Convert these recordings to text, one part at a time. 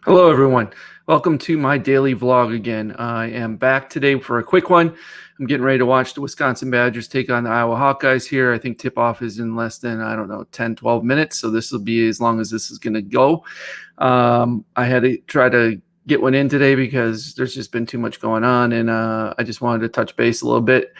Hello, everyone. Welcome to my daily vlog again. I am back today for a quick one. I'm getting ready to watch the Wisconsin Badgers take on the Iowa Hawkeyes here. I think tip-off is in less than, 10, 12 minutes. So this will be as long as this is going to go. I had to try to get one in today because there's just been too much going on. And I just wanted to touch base a little bit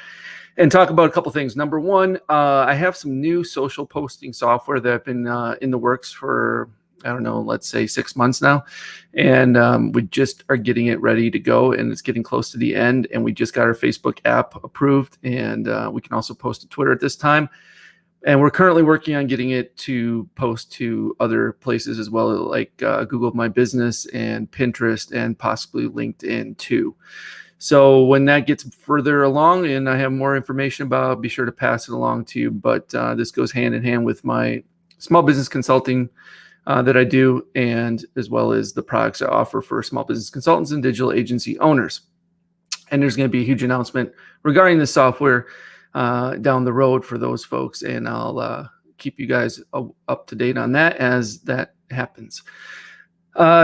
and talk about a couple things. Number one, I have some new social posting software that have been in the works for, let's say 6 months now. And we just are getting it ready to go, and it's getting close to the end. And we just got our Facebook app approved, and we can also post to Twitter at this time. And we're currently working on getting it to post to other places as well, like Google My Business and Pinterest and possibly LinkedIn too. So when that gets further along and I have more information about, I'll be sure to pass it along to you. But this goes hand in hand with my small business consulting that I do, and as well as the products I offer for small business consultants and digital agency owners. And there's going to be a huge announcement regarding the software down the road for those folks, and I'll keep you guys up to date on that as that happens.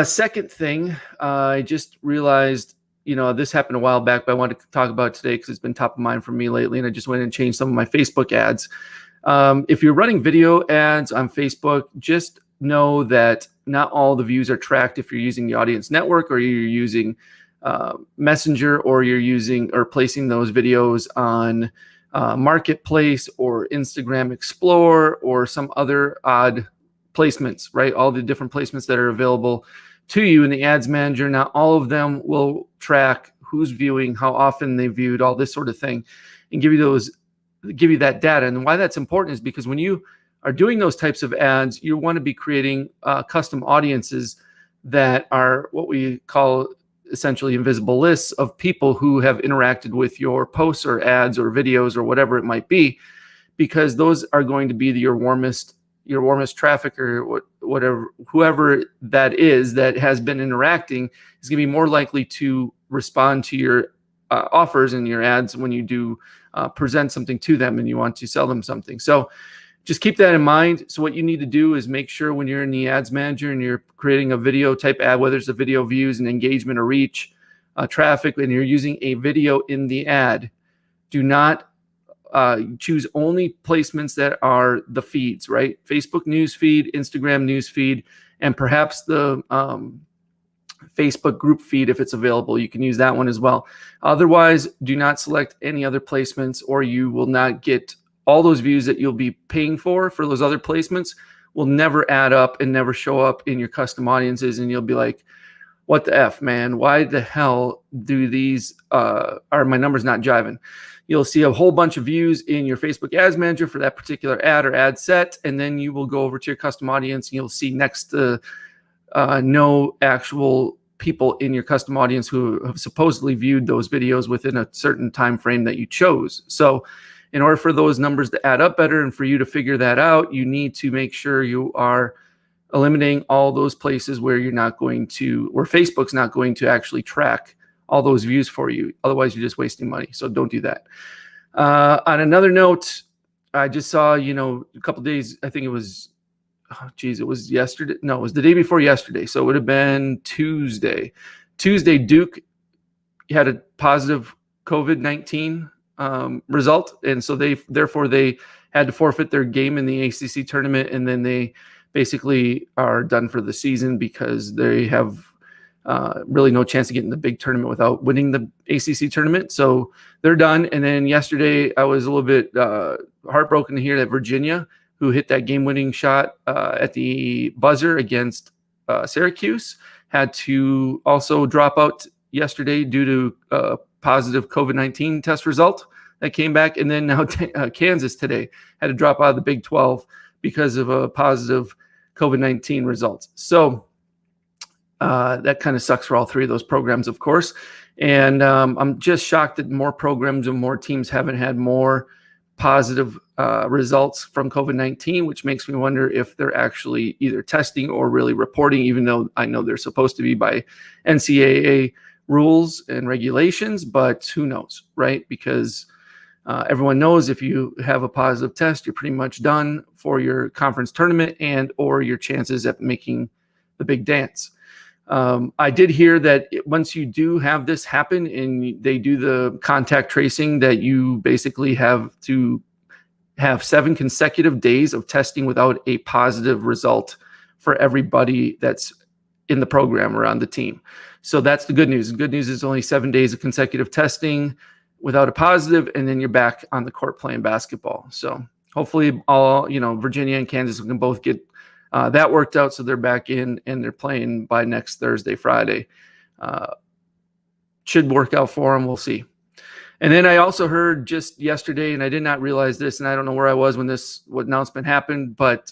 Second thing, I just realized, this happened a while back, but I wanted to talk about it today because it's been top of mind for me lately, and I just went and changed some of my Facebook ads. If you're running video ads on Facebook, just know that not all the views are tracked if you're using the audience network, or you're using Messenger, or you're using or placing those videos on Marketplace or Instagram Explorer or some other odd placements, right? All the different placements that are available to you in the ads manager. Now, all of them will track who's viewing, how often they viewed, all this sort of thing, and give you that data. And why that's important is because when you are doing those types of ads, you want to be creating custom audiences that are what we call essentially invisible lists of people who have interacted with your posts or ads or videos or whatever it might be, because those are going to be your warmest traffic, or whatever, whoever that is that has been interacting is going to be more likely to respond to your offers and your ads when you do present something to them and you want to sell them something. So just keep that in mind. So what you need to do is make sure when you're in the ads manager and you're creating a video type ad, whether it's a video views and engagement or reach traffic, and you're using a video in the ad, do not choose only placements that are the feeds, right? Facebook news feed, Instagram news feed, and perhaps the Facebook group feed if it's available. You can use that one as well. Otherwise, do not select any other placements, or you will not get all those views that you'll be paying for those other placements will never add up and never show up in your custom audiences. And you'll be like, what the F, man? Why the hell do these, are my numbers not jiving? You'll see a whole bunch of views in your Facebook ads manager for that particular ad or ad set. And then you will go over to your custom audience and you'll see next to no actual people in your custom audience who have supposedly viewed those videos within a certain time frame that you chose. So in order for those numbers to add up better and for you to figure that out, you need to make sure you are eliminating all those places where Facebook's not going to actually track all those views for you. Otherwise, you're just wasting money. So don't do that. On another note, I just saw, a couple days, I think it was, it was yesterday. No, it was the day before yesterday. So it would have been Tuesday. Duke had a positive COVID-19 result, and so therefore they had to forfeit their game in the ACC tournament, and then they basically are done for the season because they have really no chance of getting the big tournament without winning the ACC tournament. So they're done. And then yesterday I was a little bit heartbroken to hear that Virginia, who hit that game-winning shot at the buzzer against Syracuse, had to also drop out yesterday due to positive COVID-19 test result that came back. And then now Kansas today had to drop out of the Big 12 because of a positive COVID-19 result. So that kind of sucks for all three of those programs, of course. And I'm just shocked that more programs and more teams haven't had more positive results from COVID-19, which makes me wonder if they're actually either testing or really reporting, even though I know they're supposed to be by NCAA rules and regulations, but who knows, right? Because everyone knows if you have a positive test, you're pretty much done for your conference tournament and or your chances at making the big dance. I did hear that once you do have this happen and they do the contact tracing, that you basically have to have 7 consecutive days of testing without a positive result for everybody that's in the program or on the team. So that's the good news. The good news is only 7 days of consecutive testing without a positive, and then you're back on the court playing basketball. So hopefully all, Virginia and Kansas can both get that worked out, so they're back in and they're playing by next Thursday, Friday. Should work out for them. We'll see. And then I also heard just yesterday, and I did not realize this, and I don't know where I was when what announcement happened, but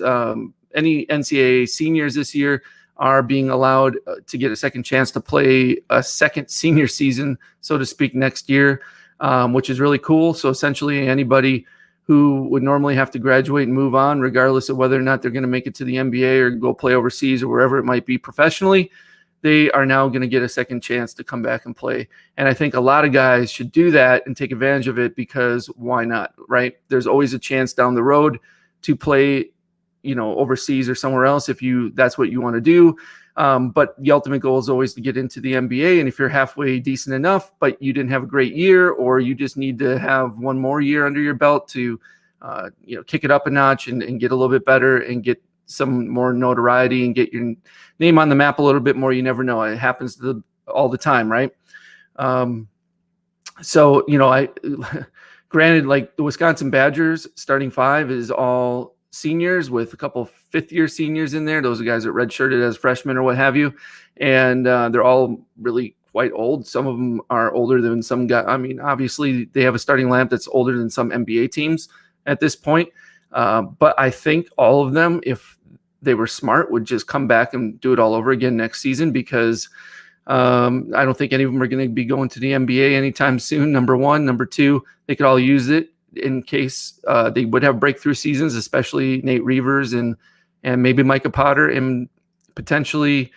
any NCAA seniors this year are being allowed to get a second chance to play a second senior season, so to speak, next year, which is really cool. So essentially anybody who would normally have to graduate and move on, regardless of whether or not they're going to make it to the NBA or go play overseas or wherever it might be professionally, they are now going to get a second chance to come back and play. And I think a lot of guys should do that and take advantage of it, because why not, right? There's always a chance down the road to play, overseas or somewhere else if that's what you want to do. But the ultimate goal is always to get into the NBA. And if you're halfway decent enough, but you didn't have a great year, or you just need to have one more year under your belt to, kick it up a notch and get a little bit better and get some more notoriety and get your name on the map a little bit more. You never know. It happens all the time, right? So, granted, like the Wisconsin Badgers starting 5 is all seniors with a couple fifth-year seniors in there. Those are guys that redshirted as freshmen or what have you. And they're all really quite old. Some of them are older than some guys. I mean, obviously they have a starting lineup that's older than some NBA teams at this point. But I think all of them, if they were smart, would just come back and do it all over again next season, because I don't think any of them are going to be going to the NBA anytime soon, number one. Number two, they could all use it in case they would have breakthrough seasons, especially Nate Reavers and maybe Micah Potter, and potentially,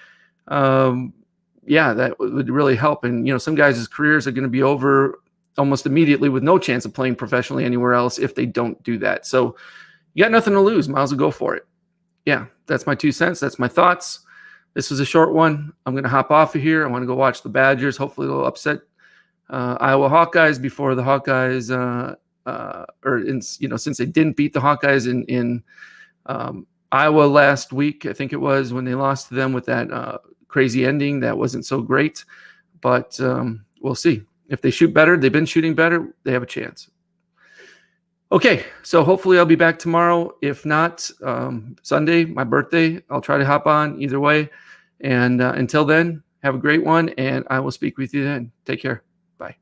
that would really help. And, some guys' careers are going to be over almost immediately with no chance of playing professionally anywhere else if they don't do that. So you got nothing to lose. Might as well go for it. Yeah, that's my 2 cents. That's my thoughts. This was a short one. I'm going to hop off of here. I want to go watch the Badgers. Hopefully they'll upset Iowa Hawkeyes before the Hawkeyes, since they didn't beat the Hawkeyes in Iowa last week, I think it was, when they lost to them with that crazy ending. That wasn't so great, but we'll see. If they shoot better, they've been shooting better, they have a chance. Okay, so hopefully I'll be back tomorrow. If not, Sunday, my birthday, I'll try to hop on either way. And until then, have a great one, and I will speak with you then. Take care. Bye.